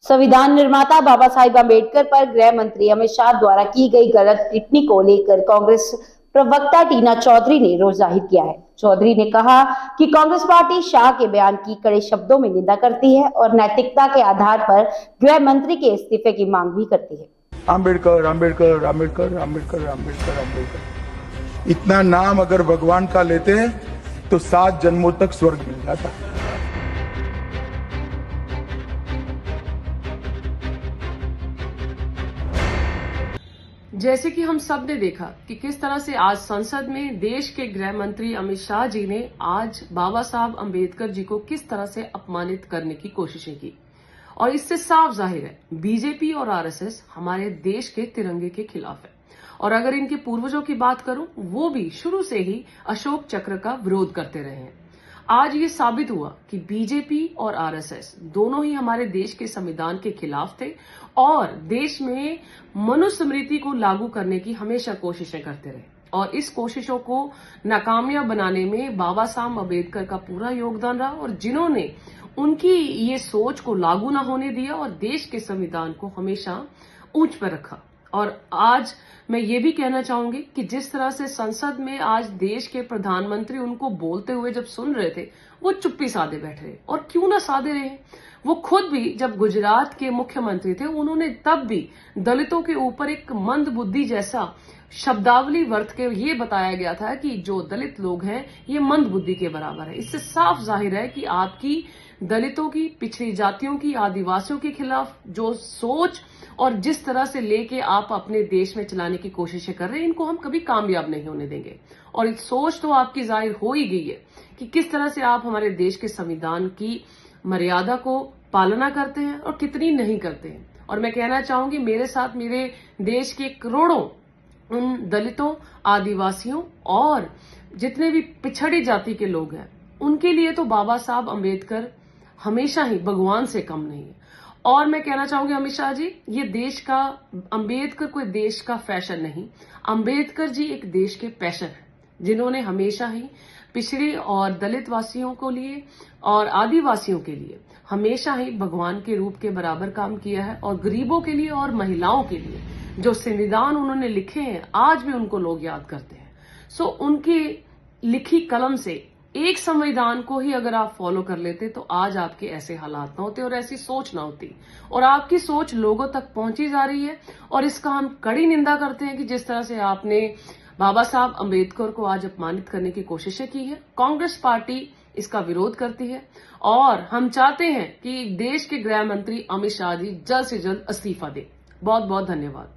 संविधान निर्माता बाबा साहिब अम्बेडकर पर गृह मंत्री अमित शाह द्वारा की गई गलत टिप्पणी को लेकर कांग्रेस प्रवक्ता टीना चौधरी ने रोष जाहिर किया है। चौधरी ने कहा कि कांग्रेस पार्टी शाह के बयान की कड़े शब्दों में निंदा करती है और नैतिकता के आधार पर गृह मंत्री के इस्तीफे की मांग भी करती है। अम्बेडकर अम्बेडकर अम्बेडकर अम्बेडकर अम्बेडकर अम्बेडकर, इतना नाम अगर भगवान का लेते हैं तो 7 जन्मों तक स्वर्ग मिल जाता है। जैसे कि हम सब ने देखा कि किस तरह से आज संसद में देश के गृह मंत्री अमित शाह जी ने आज बाबा साहब अम्बेडकर जी को किस तरह से अपमानित करने की कोशिशें की, और इससे साफ जाहिर है बीजेपी और आरएसएस हमारे देश के तिरंगे के खिलाफ है। और अगर इनके पूर्वजों की बात करूं, वो भी शुरू से ही अशोक चक्र का विरोध करते रहे हैं। आज ये साबित हुआ कि बीजेपी और आरएसएस दोनों ही हमारे देश के संविधान के खिलाफ थे और देश में मनुस्मृति को लागू करने की हमेशा कोशिशें करते रहे, और इस कोशिशों को नाकामयाब बनाने में बाबा साहब अम्बेडकर का पूरा योगदान रहा, और जिन्होंने उनकी ये सोच को लागू न होने दिया और देश के संविधान को हमेशा ऊंच पर रखा। और आज मैं ये भी कहना चाहूंगी कि जिस तरह से संसद में आज देश के प्रधानमंत्री उनको बोलते हुए जब सुन रहे थे, वो चुप्पी साधे बैठ रहे, और क्यों ना साधे रहे। वो खुद भी जब गुजरात के मुख्यमंत्री थे, उन्होंने तब भी दलितों के ऊपर एक मंद बुद्धि जैसा शब्दावली वर्त के ये बताया गया था कि जो दलित लोग हैं ये मंद बुद्धि के बराबर है। इससे साफ जाहिर है कि आपकी दलितों की, पिछड़ी जातियों की, आदिवासियों के खिलाफ जो सोच और जिस तरह से लेके आप अपने देश में चलाने की कोशिशें कर रहे हैं, इनको हम कभी कामयाब नहीं होने देंगे। और एक सोच तो आपकी जाहिर हो ही गई है कि किस तरह से आप हमारे देश के संविधान की मर्यादा को पालना करते हैं और कितनी नहीं करते हैं। और मैं कहना चाहूंगी, मेरे साथ मेरे देश के करोड़ों उन दलितों, आदिवासियों और जितने भी पिछड़ी जाति के लोग हैं, उनके लिए तो बाबा साहब अम्बेडकर हमेशा ही भगवान से कम नहीं है। और मैं कहना चाहूंगी अमित शाह जी, ये देश का अम्बेडकर कोई देश का फैशन नहीं, अम्बेडकर जी एक देश के पैशन है, जिन्होंने हमेशा ही पिछड़ी और दलित वासियों को लिए और आदिवासियों के लिए हमेशा ही भगवान के रूप के बराबर काम किया है। और गरीबों के लिए और महिलाओं के लिए जो संविधान उन्होंने लिखे हैं, आज भी उनको लोग याद करते हैं। सो उनकी लिखी कलम से एक संविधान को ही अगर आप फॉलो कर लेते तो आज आपके ऐसे हालात ना होते और ऐसी सोच ना होती। और आपकी सोच लोगों तक पहुंची जा रही है, और इसका हम कड़ी निंदा करते हैं कि जिस तरह से आपने बाबा साहब अम्बेडकर को आज अपमानित करने की कोशिशें की है। कांग्रेस पार्टी इसका विरोध करती है, और हम चाहते हैं कि देश के गृह मंत्री अमित शाह जी जल्द से जल्द इस्तीफा दें। बहुत बहुत धन्यवाद।